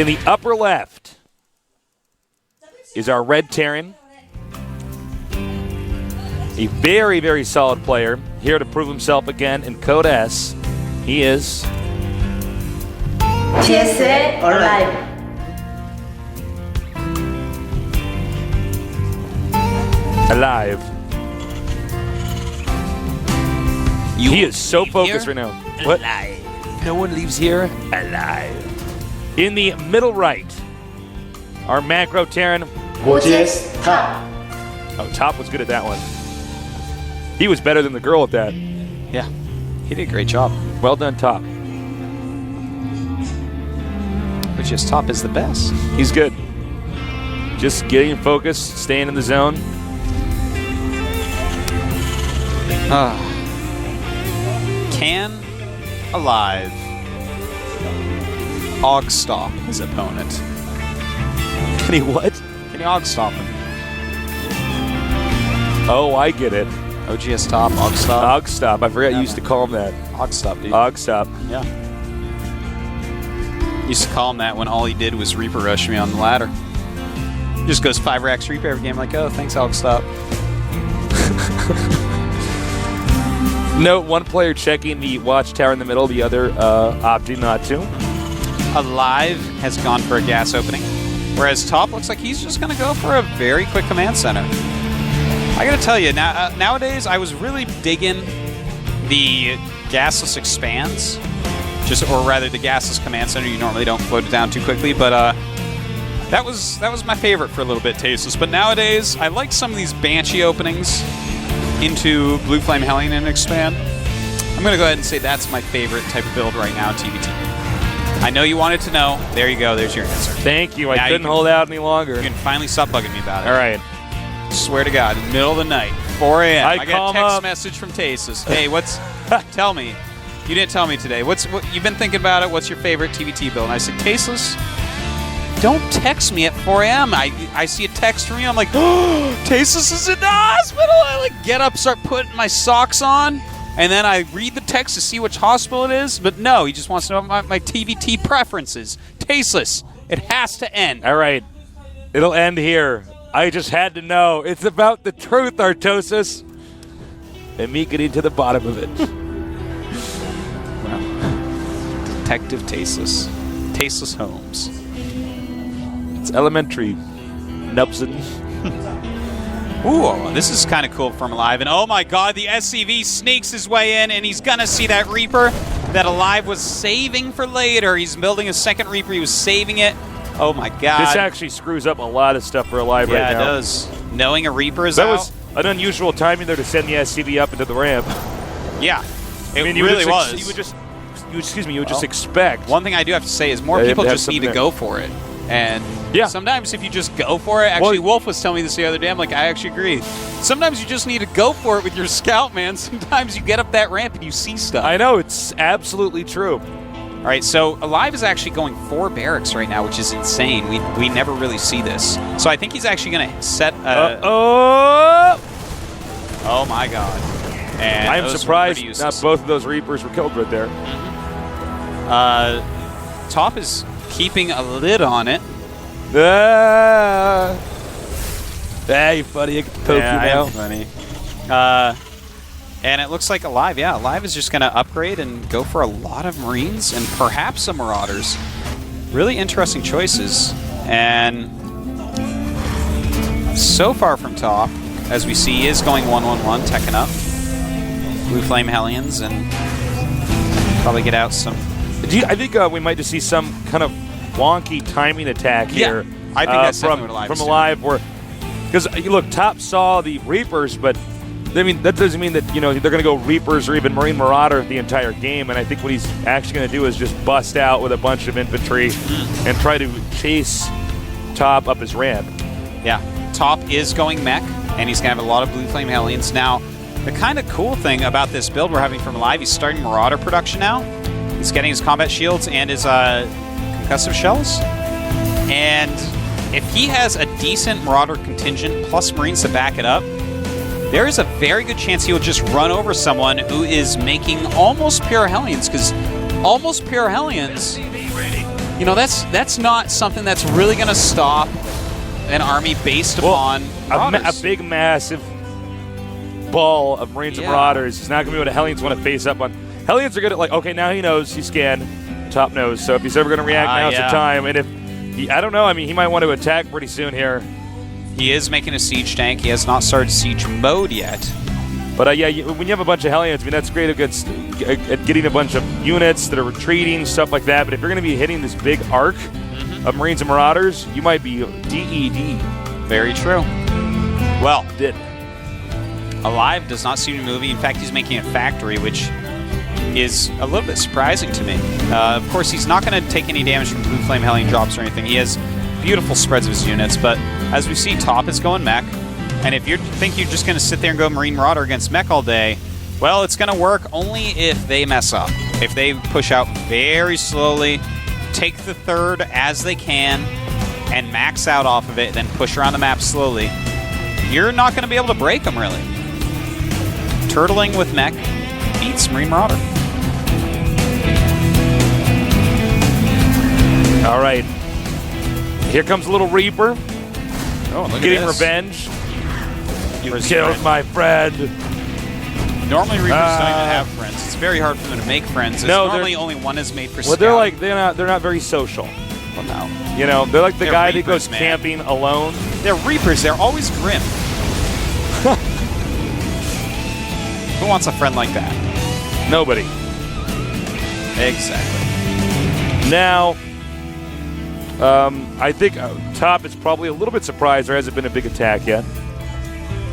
In the upper left is our red Terran. A very, very solid player. Here to prove himself again in Code S. He is GSL or aLive. aLive. He is so focused right now. What? aLive. No one leaves here alive. In the middle right, our macro Terran. Which is top. Oh, Top was good at that one. He was better than the girl at that. Yeah, he did a great job. Well done, Top. Which is Top is the best. He's good. Just getting focused, staying in the zone. Can aLive og stop his opponent? Can he what? Can he og stop him? Oh, I get it. OGS Top, og stop. Og stop. I forgot you used to call him that. Og stop, dude. Og stop. Yeah. Used to call him that when all he did was Reaper rush me on the ladder. Just goes 5 racks Reaper every game, like, oh, thanks, og stop. Note, one player checking the watchtower in the middle, the other opting not to. aLive has gone for a gas opening, whereas Top looks like he's just going to go for a very quick command center. I got to tell you, nowadays I was really digging the gasless expands, or rather the gasless command center. You normally don't float it down too quickly, but that was my favorite for a little bit, Tasteless. But nowadays I like some of these Banshee openings into Blue Flame Hellion and expand. I'm going to go ahead and say that's my favorite type of build right now in TVT. I know you wanted to know. There you go. There's your answer. Thank you. I Now couldn't you can- hold out any longer. You can finally stop bugging me about it. All right. Swear to God, in the middle of the night, 4 a.m. I got a calm text up. message from Tasteless. Hey, what's... Tell me. You didn't tell me today. What you've been thinking about it. What's your favorite TVT build? And I said, Tasteless, don't text me at 4 a.m. I see a text from you. I'm like, oh, Tasteless is in the hospital. I like get up, start putting my socks on, and then I read the text to see which hospital it is. But no, he just wants to know my TVT preferences. Tasteless, it has to end. All right. It'll end here. I just had to know. It's about the truth, Artosis. And me getting to the bottom of it. Well, Detective Tasteless. Tasteless Holmes. It's elementary. Nubson. Ooh, this is kind of cool from aLive. And oh my god, the SCV sneaks his way in, and he's going to see that Reaper that aLive was saving for later. He's building a second Reaper. He was saving it. Oh my god. This actually screws up a lot of stuff for aLive right now. Yeah, it does. Knowing a Reaper is That out. was an unusual timing there to send the SCV up into the ramp. Yeah, it you really would was. You would just expect. One thing I do have to say is more Yeah, people that's just need to something go for it. And Yeah. sometimes if you just go for it, actually Wolf was telling me this the other day, I'm like, I actually agree. Sometimes you just need to go for it with your scout, man. Sometimes you get up that ramp and you see stuff. I know, it's absolutely true. All right, so aLive is actually going 4 barracks right now, which is insane. We never really see this. So I think he's actually going to set Oh my god. And I'm those were surprised pretty not useless. both of those Reapers were killed right there. Top is keeping a lid on it. Hey, buddy, I get to poke you I now. am funny. And it looks like aLive, aLive is just going to upgrade and go for a lot of Marines and perhaps some Marauders. Really interesting choices. And so far from Top, as we see, he is going 1-1-1, teching up. Blue Flame Hellions and probably get out some... I think we might just see some kind of wonky timing attack here. I think that's from definitely what aLive, where because look, Top saw the Reapers, but I mean that doesn't mean that they're going to go Reapers or even Marine Marauder the entire game. And I think what he's actually going to do is just bust out with a bunch of infantry and try to chase Top up his ramp. Yeah, Top is going mech, and he's going to have a lot of Blue Flame Hellions. Now, the kind of cool thing about this build we're having from aLive, he's starting Marauder production now. He's getting his combat shields and his concussive shells. And if he has a decent Marauder contingent plus Marines to back it up, there is a very good chance he will just run over someone who is making almost pure Hellions, because almost pure Hellions You know, that's not something that's really going to stop an army based upon a big, massive ball of Marines and Marauders. He's not going to be what Hellions want to face up on. Hellions are good at, like, okay, now he knows, he's scanned, top knows, so if he's ever going to react, now's the time. And if I don't know, I mean, he might want to attack pretty soon here. He is making a siege tank. He has not started siege mode yet. But yeah, when you have a bunch of Hellions, I mean, that's great at getting a bunch of units that are retreating, stuff like that. But if you're going to be hitting this big arc of Marines and Marauders, you might be DED. Very true. Well, did. aLive does not seem to be moving. In fact, he's making a factory, which is a little bit surprising to me. Of course, he's not going to take any damage from Blue Flame Hellion drops or anything. He has beautiful spreads of his units, but as we see, top is going mech. And if you think you're just going to sit there and go Marine Marauder against mech all day, well, it's going to work only if they mess up. If they push out very slowly, take the third as they can, and max out off of it, then push around the map slowly, you're not going to be able to break them, really. Turtling with mech beats Marine Marauder. All right. Here comes a little Reaper. Oh, look getting at this. revenge. You killed my friend. Normally Reapers don't even have friends. It's very hard for them to make friends. Normally only one is made for scouting. Well, they're not very social. Well, no. You know, they're like the guy Reapers, that goes man. camping alone. They're Reapers. They're always grim. Who wants a friend like that? Nobody. Exactly. Now, I think top is probably a little bit surprised there hasn't been a big attack yet.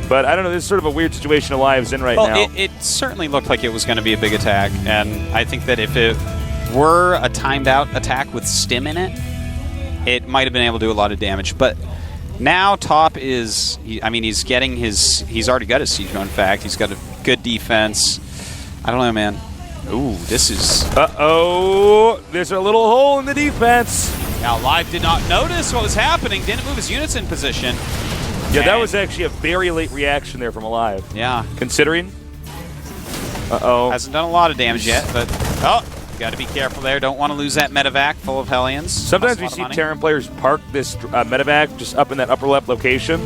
But I don't know, this is sort of a weird situation aLive's in right now. It certainly looked like it was going to be a big attack, and I think that if it were a timed out attack with stim in it, it might have been able to do a lot of damage. But now top is, he's getting he's already got his siege mode, in fact. He's got a good defense. I don't know, man. Ooh, this is... Uh-oh, there's a little hole in the defense. Now, aLive did not notice what was happening, didn't move his units in position. Yeah, that was actually a very late reaction there from aLive. Yeah. Considering. Uh-oh. Hasn't done a lot of damage yet, but... Oh, got to be careful there. Don't want to lose that medevac full of Hellions. Sometimes we see Terran players park this medevac just up in that upper left location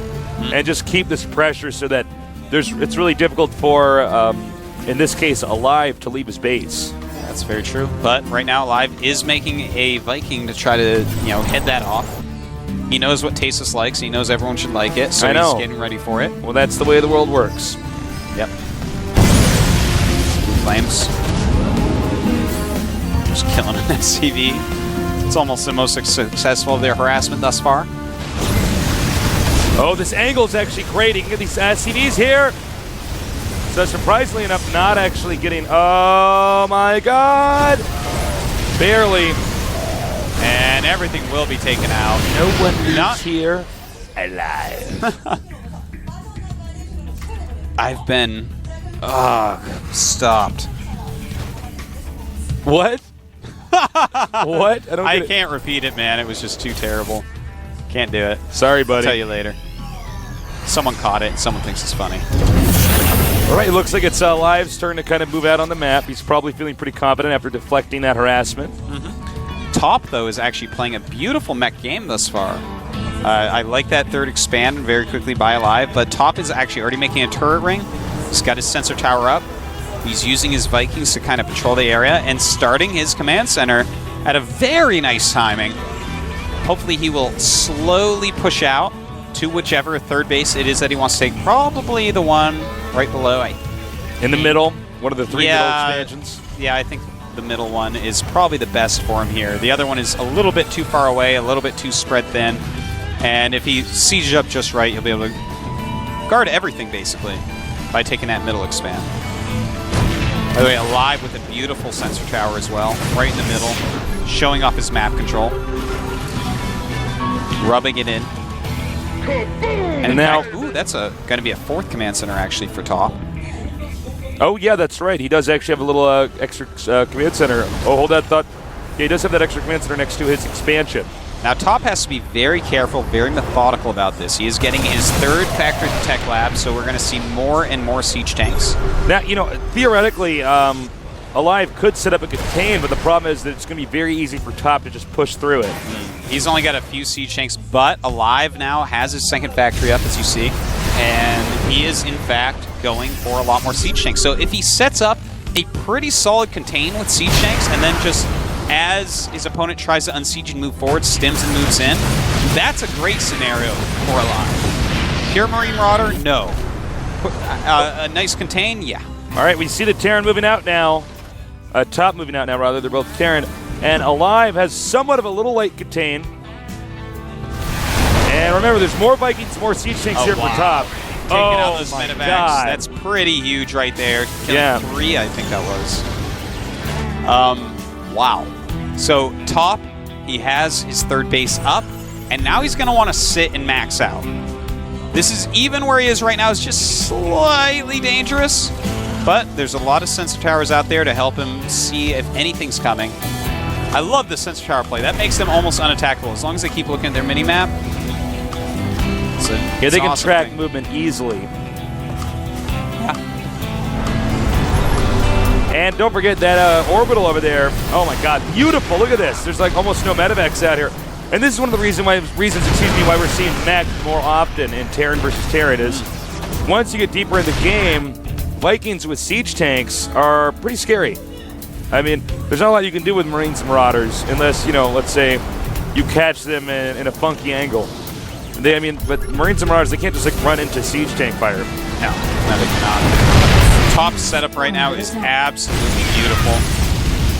and just keep this pressure so that it's really difficult for, in this case, aLive to leave his base. That's very true. But right now, aLive is making a Viking to try to, head that off. He knows what Tasus likes. He knows everyone should like it, so he's getting ready for it. Well, that's the way the world works. Yep. Blue Flames. Just killing an SCV. It's almost the most successful of their harassment thus far. Oh, this angle is actually great. You can get these SCVs here. So surprisingly enough, not actually getting... Oh, my God. Barely. And everything will be taken out. No one leaves here alive. I've been... stopped. What? What? I can't repeat it, man. It was just too terrible. Can't do it. Sorry, buddy. I'll tell you later. Someone caught it, and someone thinks it's funny. All right, it looks like it's aLive's turn to kind of move out on the map. He's probably feeling pretty confident after deflecting that harassment. Top, though, is actually playing a beautiful mech game thus far. I like that third expand very quickly by aLive, but Top is actually already making a turret ring. He's got his sensor tower up. He's using his Vikings to kind of patrol the area and starting his command center at a very nice timing. Hopefully he will slowly push out to whichever third base it is that he wants to take. Probably the one right below. In the middle? One of the three middle expansions? Yeah, I think the middle one is probably the best for him here. The other one is a little bit too far away, a little bit too spread thin. And if he sieges up just right, he'll be able to guard everything, basically, by taking that middle expand. By the way, aLive with a beautiful sensor tower as well, right in the middle, showing off his map control. Rubbing it in. And now, ooh, that's going to be a fourth command center, actually, for Top. Oh, yeah, that's right. He does actually have a little extra command center. Oh, hold that thought. Yeah, he does have that extra command center next to his expansion. Now, Top has to be very careful, very methodical about this. He is getting his third factory tech lab, so we're going to see more and more siege tanks. Now, theoretically, aLive could set up a contain, but the problem is that it's going to be very easy for Top to just push through it. He's only got a few siege tanks, but aLive now has his second factory up, as you see, and he is, in fact, going for a lot more siege tanks. So if he sets up a pretty solid contain with siege tanks, and then just as his opponent tries to unsiege and move forward, stims and moves in, that's a great scenario for aLive. Pure Marine Marauder, no. A nice contain, yeah. All right, we see the Terran moving out now. Top moving out now, rather. They're both Terran. And aLive has somewhat of a little late contain. And remember, there's more Vikings, more siege tanks here for Top. Taking out those medevacs. That's pretty huge right there. Killing 3, I think that was. Wow. So Top, he has his third base up, and now he's going to want to sit and max out. This is even where he is right now is just slightly dangerous, but there's a lot of sensor towers out there to help him see if anything's coming. I love the sensor tower play. That makes them almost unattackable as long as they keep looking at their mini-map. Yeah, they can track movement easily. Yeah. And don't forget that orbital over there. Oh my god, beautiful. Look at this. There's like almost no medevacs out here. And this is one of the reasons why we're seeing mech more often in Terran versus Terran is once you get deeper in the game, Vikings with siege tanks are pretty scary. I mean, there's not a lot you can do with Marines and Marauders unless, you know, let's say you catch them in a funky angle. But Marines and Marauders, they can't just like run into siege tank fire. No, they cannot. Top setup right now is absolutely beautiful.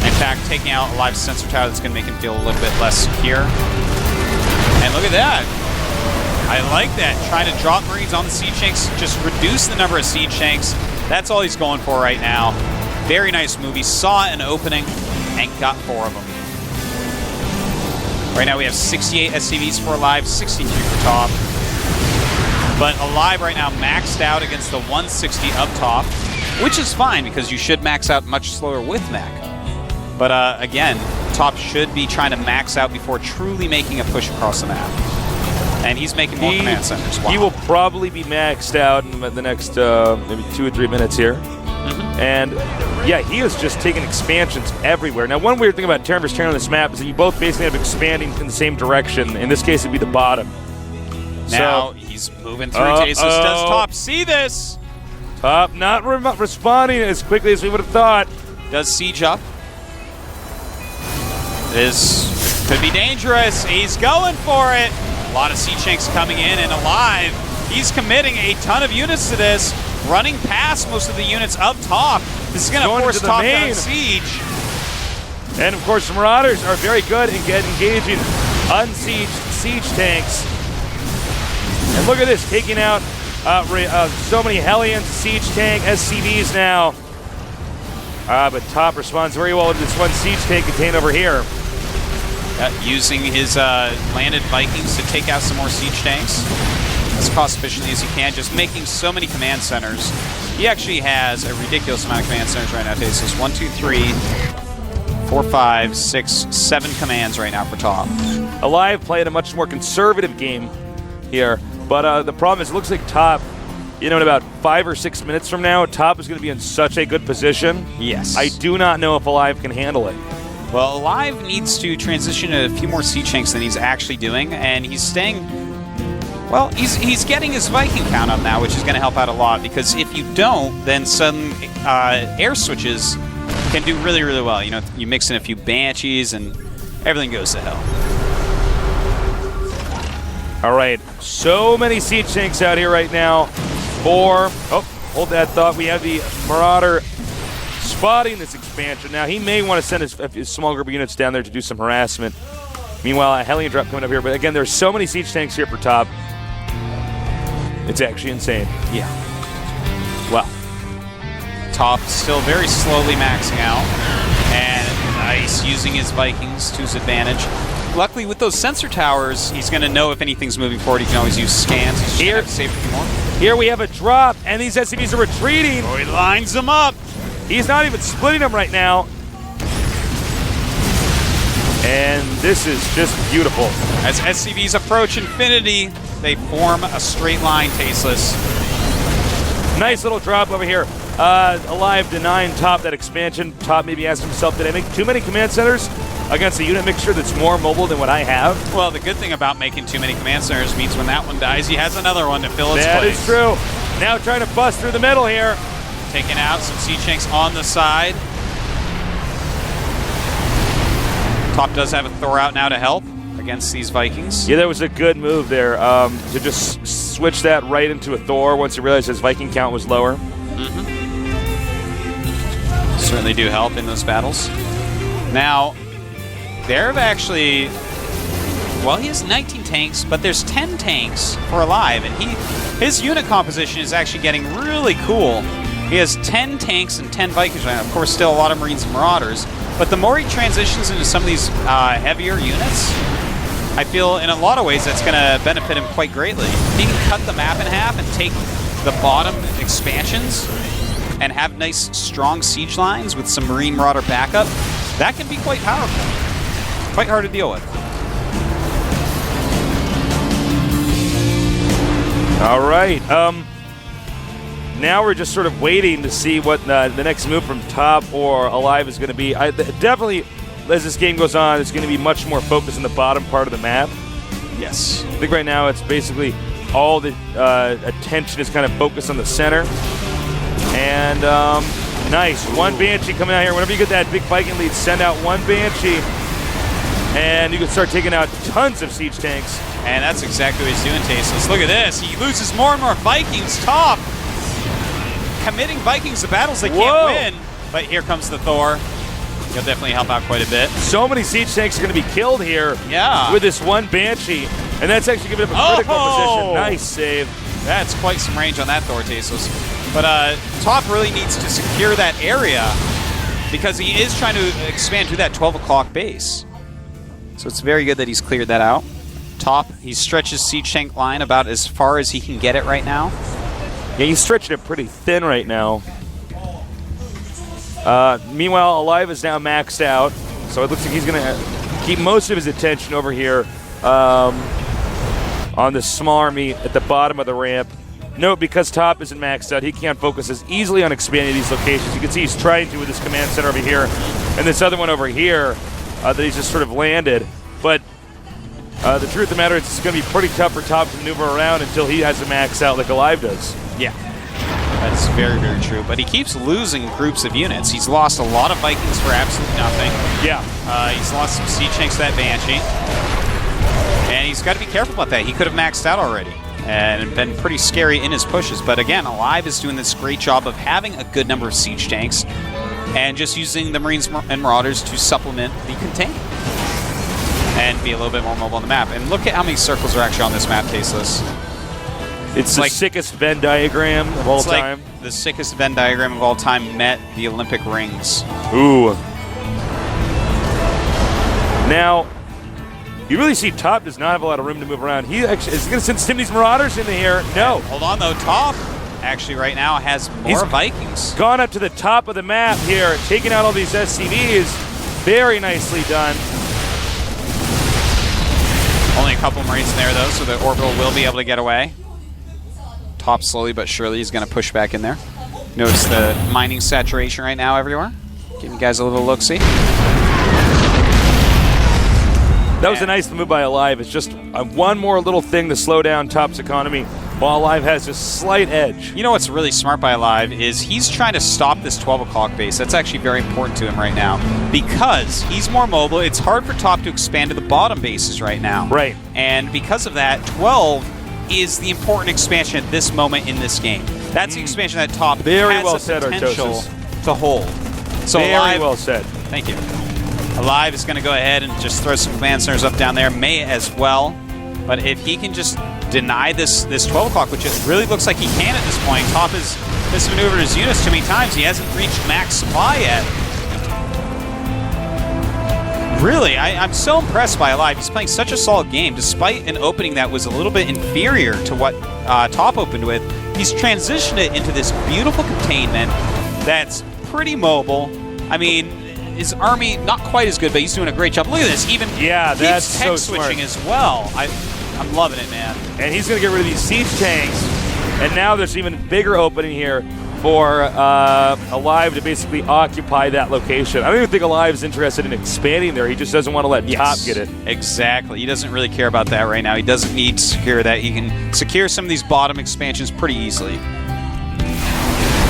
In fact, taking out aLive's sensor tower, that's going to make him feel a little bit less secure. And look at that. I like that. Trying to drop Marines on the siege tanks, just reduce the number of siege tanks. That's all he's going for right now. Very nice move. He saw an opening and got 4 of them. Right now we have 68 SCVs for aLive, 63 for Top. But aLive right now maxed out against the 160 up top, which is fine because you should max out much slower with mech. But again, Top should be trying to max out before truly making a push across the map. And he's making more command centers. Wow. He will probably be maxed out in the next maybe 2 or 3 minutes here. And yeah, he is just taking expansions everywhere. Now, one weird thing about Terran vs. Terran on this map is that you both basically have expanding in the same direction. In this case, it'd be the bottom. Now he's moving through Tasis. Does Top see this? Top not responding as quickly as we would have thought. Does siege up. This could be dangerous. He's going for it. A lot of siege tanks coming in, and aLive, he's committing a ton of units to this, running past most of the units up top. This is going to force Top to siege. And of course, the Marauders are very good in engaging unsieged siege tanks. And look at this, taking out so many Hellions, siege tank, SCVs now. But Top responds very well to this one siege tank contained over here. Using his landed Vikings to take out some more siege tanks as cost efficiently as he can, just making so many command centers. He actually has a ridiculous amount of command centers right now. So it's 1, 2, 3, 4, 5, 6, 7 commands right now for Top. aLive playing a much more conservative game here, but the problem is it looks like Top, you know, in about 5 or 6 minutes from now, Top is going to be in such a good position. Yes. I do not know if aLive can handle it. Well, aLive needs to transition to a few more siege tanks than he's actually doing, and he's staying... Well, he's getting his Viking count up now, which is going to help out a lot, because if you don't, then some air switches can do really, really well. You know, you mix in a few Banshees, and everything goes to hell. All right, so many siege tanks out here right now. 4. Oh, hold that thought. We have the Marauder spotting this expansion. Now, he may want to send his small group of units down there to do some harassment. Meanwhile, a Hellion drop coming up here. But again, there's so many siege tanks here for Top. It's actually insane. Yeah. Well, Top still very slowly maxing out. And nice, using his Vikings to his advantage. Luckily, with those sensor towers, he's going to know if anything's moving forward. He can always use scans. He's here to save a few more. Here we have a drop, and these SCVs are retreating. Oh, he lines them up. He's not even splitting them right now. And this is just beautiful. As SCVs approach infinity, they form a straight line, Tasteless. Nice little drop over here. aLive denying Top that expansion. Top maybe asked himself, did I make too many command centers against a unit mixture that's more mobile than what I have? Well, the good thing about making too many command centers means when that one dies, he has another one to fill its place. That is true. Now trying to bust through the middle here. Taking out some siege tanks on the side. Top does have a Thor out now to help against these Vikings. Yeah, that was a good move there to just switch that right into a Thor once he realized his Viking count was lower. Certainly do help in those battles. Now, they've actually, well, he has 19 tanks, but there's 10 tanks for aLive, and his unit composition is actually getting really cool. He has 10 tanks and 10 Vikings right now. Of course, still a lot of Marines and Marauders, but the more he transitions into some of these heavier units, I feel in a lot of ways that's going to benefit him quite greatly. He can cut the map in half and take the bottom expansions and have nice, strong siege lines with some Marine Marauder backup. That can be quite powerful. Quite hard to deal with. All right. Now we're just sort of waiting to see what the next move from Top or aLive is going to be. Definitely, as this game goes on, it's going to be much more focused on the bottom part of the map. Yes. I think right now it's basically all the attention is kind of focused on the center. And nice. One Banshee coming out here. Whenever you get that big Viking lead, send out one Banshee. And you can start taking out tons of siege tanks. And that's exactly what he's doing, Tasteless. Look at this. He loses more and more Vikings. Top committing Vikings to battles they can't win. But here comes the Thor. He'll definitely help out quite a bit. So many siege tanks are going to be killed here with this one Banshee. And that's actually giving him a critical position. Nice save. That's quite some range on that Thor, Tasteless. But Top really needs to secure that area because he is trying to expand to that 12 o'clock base. So it's very good that he's cleared that out. Top, he stretches siege tank line about as far as he can get it right now. Yeah, he's stretching it pretty thin right now. Meanwhile, aLive is now maxed out, so it looks like he's going to keep most of his attention over here on the small army at the bottom of the ramp. Note, because Top isn't maxed out, he can't focus as easily on expanding these locations. You can see he's trying to with this command center over here and this other one over here that he's just sort of landed. But the truth of the matter is it's going to be pretty tough for Top to maneuver around until he has to max out like aLive does. Yeah, that's very, very true. But he keeps losing groups of units. He's lost a lot of Vikings for absolutely nothing. Yeah. He's lost some siege tanks to that Banshee. And he's got to be careful about that. He could have maxed out already and been pretty scary in his pushes. But again, aLive is doing this great job of having a good number of siege tanks and just using the Marines and Marauders to supplement the contain and be a little bit more mobile on the map. And look at how many circles are actually on this map, Tasteless. It's the sickest Venn diagram of all time. Like the sickest Venn diagram of all time met the Olympic rings. Ooh. Now, you really see Top does not have a lot of room to move around. He actually is he going to send Stimny's Marauders into here. No. Hold on, though. Top actually right now has more Vikings. Gone up to the top of the map here, taking out all these SCVs. Very nicely done. Only a couple Marines in there, though, so the Orbital will be able to get away. Top slowly but surely is going to push back in there. Notice the mining saturation right now everywhere. Give you guys a little look-see. That was a nice move by aLive. It's just one more little thing to slow down Top's economy while aLive has a slight edge. You know what's really smart by aLive is he's trying to stop this 12 o'clock base. That's actually very important to him right now because he's more mobile. It's hard for Top to expand to the bottom bases right now. Right. And because of that, 12 is the important expansion at this moment in this game. That's the expansion that Top has the potential to hold. So very aLive, well said. Thank you. aLive is going to go ahead and just throw some command centers up down there. May as well. But if he can just deny this 12 o'clock, which it really looks like he can at this point. Top has mismaneuvered his units too many times. He hasn't reached max supply yet. Really, I'm so impressed by aLive. He's playing such a solid game. Despite an opening that was a little bit inferior to what Top opened with, he's transitioned it into this beautiful containment that's pretty mobile. I mean, his army, not quite as good, but he's doing a great job. Look at this. Even that's tech so switching smart. as well. I'm loving it, man. And he's going to get rid of these siege tanks. And now there's even bigger opening here for aLive to basically occupy that location. I don't even think aLive's interested in expanding there. He just doesn't want to let Top get it. Exactly. He doesn't really care about that right now. He doesn't need to secure that. He can secure some of these bottom expansions pretty easily.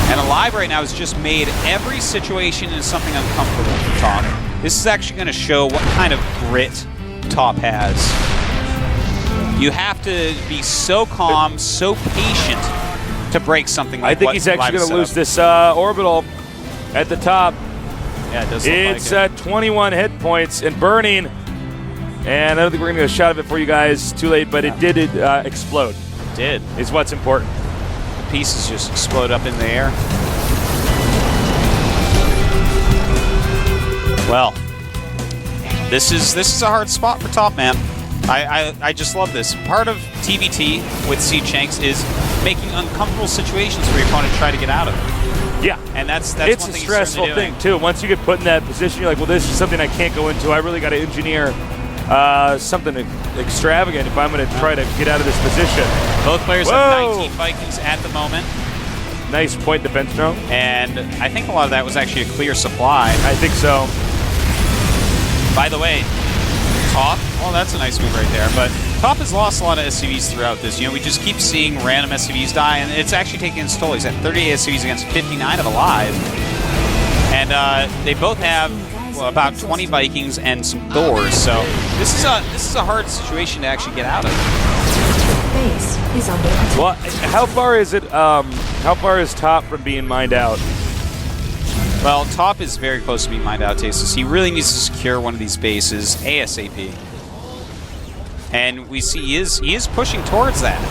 And aLive right now has just made every situation into something uncomfortable for Top. This is actually going to show what kind of grit Top has. You have to be so calm, so patient to break something like that. I think he's actually going to lose this orbital at the top. Yeah, it does look it's like it. 21 hit points and burning. And I don't think we're going to get a shot of it for you guys. Too late, but it did explode. It did. Is what's important. The pieces just explode up in the air. Well, this is a hard spot for Top, man. I just love this. Part of TVT with Siege Tanks is making uncomfortable situations for your opponent to try to get out of. Yeah. And that's it's one a thing stressful thing, too. Once you get put in that position, you're like, well, this is something I can't go into. I really got to engineer something extravagant if I'm going to try to get out of this position. Both players have 19 Vikings at the moment. Nice point defense drone. And I think a lot of that was actually a clear supply. I think so. By the way, Top, well, that's a nice move right there, but Top has lost a lot of SCVs throughout this. You know, we just keep seeing random SCVs die, and it's actually taking its toll. He's at 38 SCVs against 59 of aLive. And they both have about 20 Vikings and some Thors, so this is a hard situation to actually get out of. Base is under attack. Well, how far is it? How far is Top from being mined out? Well, Top is very close to being mined out, Tasteless. He really needs to secure one of these bases ASAP. And we see he is pushing towards that.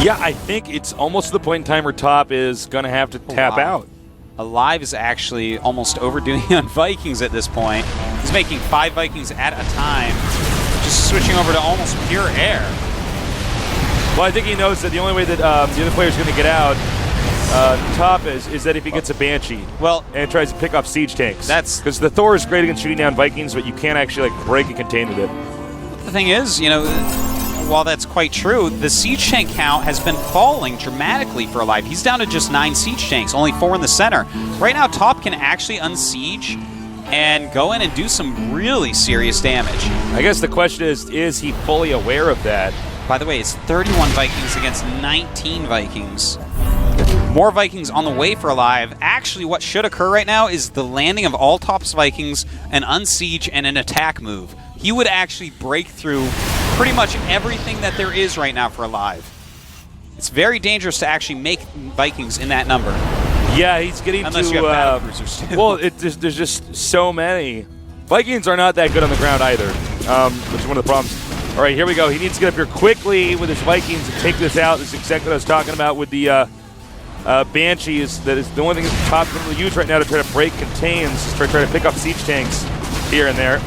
Yeah, I think it's almost to the point in time where Top is going to have to tap out. aLive is actually almost overdoing on Vikings at this point. He's making 5 Vikings at a time, just switching over to almost pure air. Well, I think he knows that the only way that the other player is going to get out, Top is that if he gets a Banshee, and tries to pick off siege tanks. That's because the Thor is great against shooting down Vikings, but you can't actually like break and contain with it. The thing is, you know, while that's quite true, the siege tank count has been falling dramatically for aLive. He's down to just 9 siege tanks, only 4 in the center. Right now, Top can actually unsiege and go in and do some really serious damage. I guess the question is he fully aware of that? By the way, it's 31 Vikings against 19 Vikings. More Vikings on the way for aLive. Actually, what should occur right now is the landing of all Top's Vikings, an unsiege, and an attack move. He would actually break through pretty much everything that there is right now for aLive. It's very dangerous to actually make Vikings in that number. Yeah, he's getting unless you have battlecruisers too. Well, there's just so many. Vikings are not that good on the ground either, which is one of the problems. All right, here we go. He needs to get up here quickly with his Vikings and take this out. This is exactly what I was talking about with the Banshees. That is the only thing that Top can really use right now to try to break contains, is try to pick up siege tanks here and there.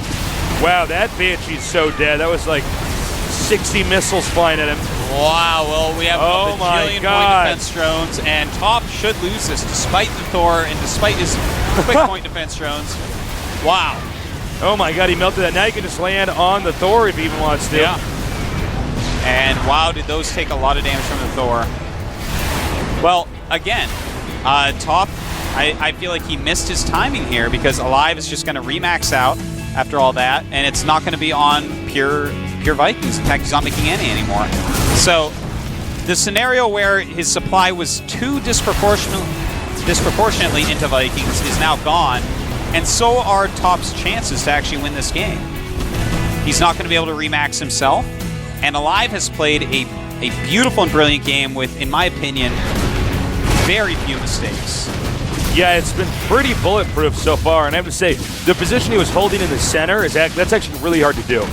Wow, that Banshee's so dead. That was like 60 missiles flying at him. Wow, well, we have a bajillion point defense drones, and Top should lose this despite the Thor and despite his quick point defense drones. Wow. Oh my god, he melted that. Now he can just land on the Thor if he even wants to. Yeah. And wow, did those take a lot of damage from the Thor. Well, again, Top, I feel like he missed his timing here because aLive is just going to remax out after all that, and it's not going to be on pure Vikings. In fact, he's not making any anymore. So the scenario where his supply was too disproportionately into Vikings is now gone, and so are Top's chances to actually win this game. He's not going to be able to remax himself, and aLive has played a beautiful and brilliant game with, in my opinion, very few mistakes. Yeah, it's been pretty bulletproof so far, and I have to say, the position he was holding in the center, that's actually really hard to do.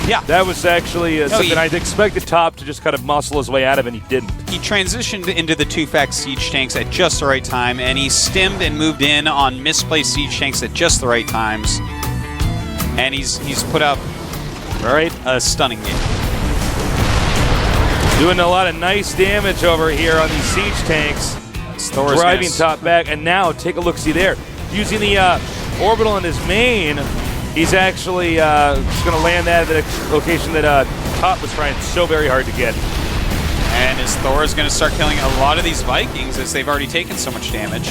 Yeah. That was actually something I'd expected Top to just kind of muscle his way out of, and he didn't. He transitioned into the 2-fact siege tanks at just the right time, and he stemmed and moved in on misplaced siege tanks at just the right times. And he's put up a stunning game. Doing a lot of nice damage over here on these siege tanks. Driving Top back, and now take a look-see there. Using the orbital in his main, he's actually just going to land that at the location that Top was trying so very hard to get. And his Thor is going to start killing a lot of these Vikings as they've already taken so much damage.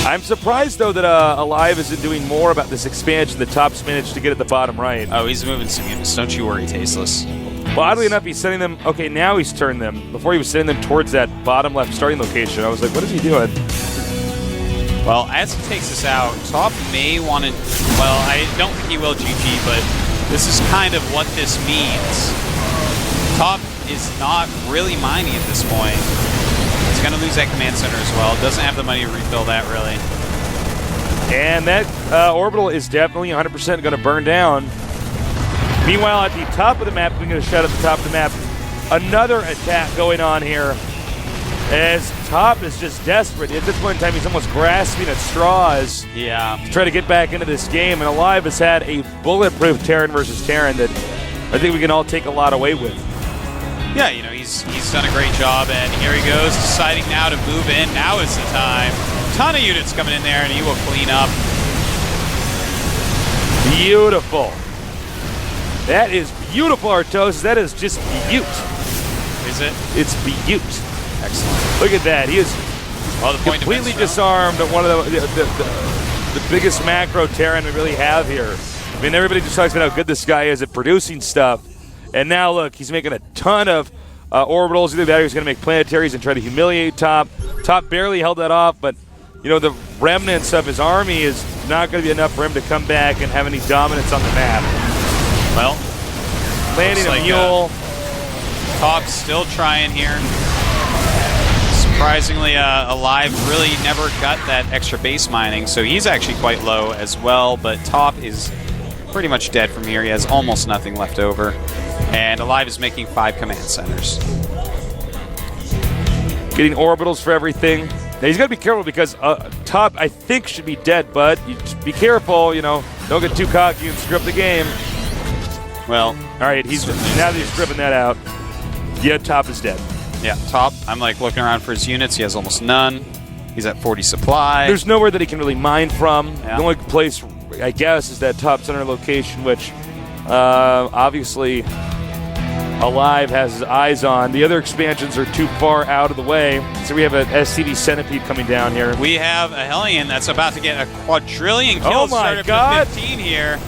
I'm surprised, though, that aLive isn't doing more about this expansion that Top's managed to get at the bottom right. Oh, he's moving some units. Don't you worry, Tasteless. Well, oddly enough, he's sending them... Okay, now he's turned them. Before he was sending them towards that bottom left starting location. I was like, what is he doing? Well, as he takes this out, Top may want to... Well, I don't think he will, GG, but this is kind of what this means. Top is not really mining at this point. He's going to lose that command center as well. Doesn't have the money to refill that, really. And that orbital is definitely 100% going to burn down. Meanwhile, at the top of the map, we're going to shut at the top of the map. Another attack going on here. As Top is just desperate. At this point in time, he's almost grasping at straws. Yeah. To try to get back into this game. And aLive has had a bulletproof Terran versus Terran that I think we can all take a lot away with. Yeah, you know, he's done a great job, and here he goes, deciding now to move in. Now is the time. Ton of units coming in there, and he will clean up. Beautiful. That is beautiful, Artos. That is just beaut. Is it? It's beaut. Excellent. Look at that. He is completely disarmed one of the biggest macro Terran we really have here. I mean, everybody just talks about how good this guy is at producing stuff. And now, look, he's making a ton of orbitals. Either that or he's going to make planetaries and try to humiliate Top. Top barely held that off, but, you know, the remnants of his army is not going to be enough for him to come back and have any dominance on the map. Well, landing a mule. Top's still trying here. Surprisingly, aLive really never got that extra base mining, so he's actually quite low as well, but Top is pretty much dead from here. He has almost nothing left over. And aLive is making 5 command centers. Getting orbitals for everything. Now he's got to be careful because Top, I think, should be dead, but you just be careful, you know. Don't get too cocky and screw up the game. Well, all right, now that he's stripping that out, yeah, Top is dead. Yeah, Top, I'm like looking around for his units. He has almost none. He's at 40 supply. There's nowhere that he can really mine from. Yeah. The only place, I guess, is that top center location, which obviously aLive has his eyes on. The other expansions are too far out of the way. So we have an SCV Centipede coming down here. We have a Hellion that's about to get a quadrillion kills. Oh my God. 15 here.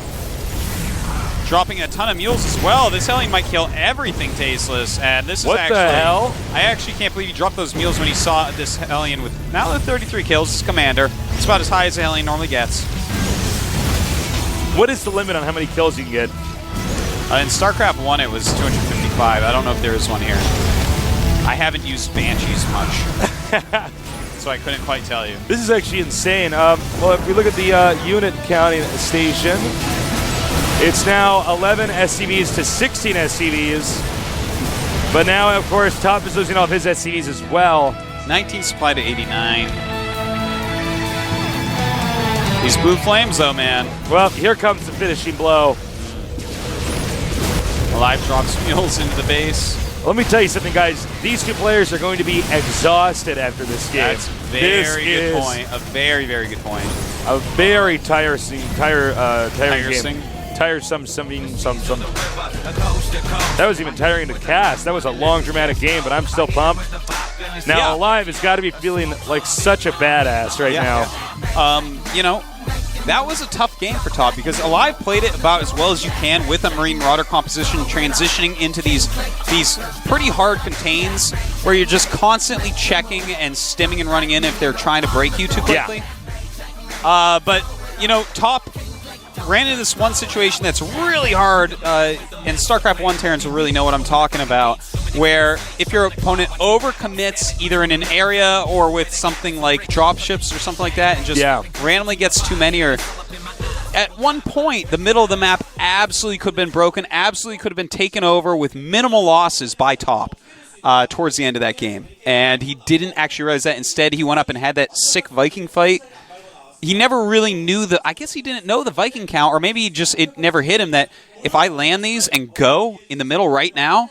Dropping a ton of mules as well. This Hellion might kill everything Tasteless. And this is what actually... the hell? I actually can't believe he dropped those mules when he saw this Hellion with now the 33 kills. His commander. It's about as high as a Hellion normally gets. What is the limit on how many kills you can get? In StarCraft 1, it was 255. I don't know if there is one here. I haven't used Banshees much, so I couldn't quite tell you. This is actually insane. Well, if we look at the unit counting station, it's now 11 SCVs to 16 SCVs. But now, of course, Top is losing all of his SCVs as well. 19 supply to 89. These blue flames, though, man. Well, here comes the finishing blow. aLive drops mules into the base. Let me tell you something, guys. These two players are going to be exhausted after this game. That's a very good point. A very, very good point. A very tiresome game. Tiresome. That was even tiring to cast. That was a long, dramatic game, but I'm still pumped. Now, aLive has got to be feeling like such a badass right now. You know, that was a tough game for Top because aLive played it about as well as you can with a Marine Marauder composition, transitioning into these pretty hard contains where you're just constantly checking and stimming and running in if they're trying to break you too quickly. Yeah. But, you know, Top ran into this one situation that's really hard, and StarCraft 1 Terrans will really know what I'm talking about, where if your opponent overcommits either in an area or with something like dropships or something like that and just randomly gets too many, or at one point the middle of the map absolutely could have been broken, absolutely could have been taken over with minimal losses by Top towards the end of that game. And he didn't actually realize that. Instead, he went up and had that sick Viking fight. He never really knew I guess he didn't know the Viking count, or maybe it never hit him that if I land these and go in the middle right now,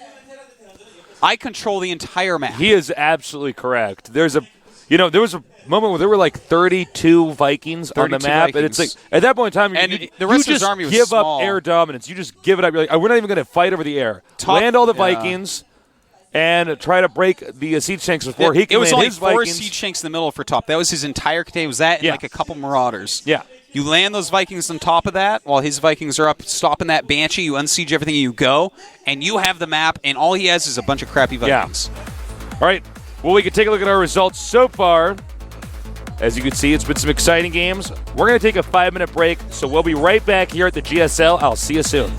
I control the entire map. He is absolutely correct. There's You know, there was a moment where there were like 32 Vikings on the 32 map, and it's like Vikings. at that point in time, And you the rest of just his army was give small. up air dominance. You just give it up. You're like, we're not even going to fight over the air. Top- Land all the yeah. Vikings and try to break the siege tanks before he can It was land only his 4 Vikings. siege tanks in the middle for Top. That was his entire campaign. Was that and Yeah. like a couple Marauders? Yeah. You land those Vikings on top of that while his Vikings are up stopping that Banshee. You unsiege everything, you go, and you have the map, and all he has is a bunch of crappy Vikings. All right. Well, we can take a look at our results so far. As you can see, it's been some exciting games. We're going to take a 5-minute break, so we'll be right back here at the GSL. I'll see you soon.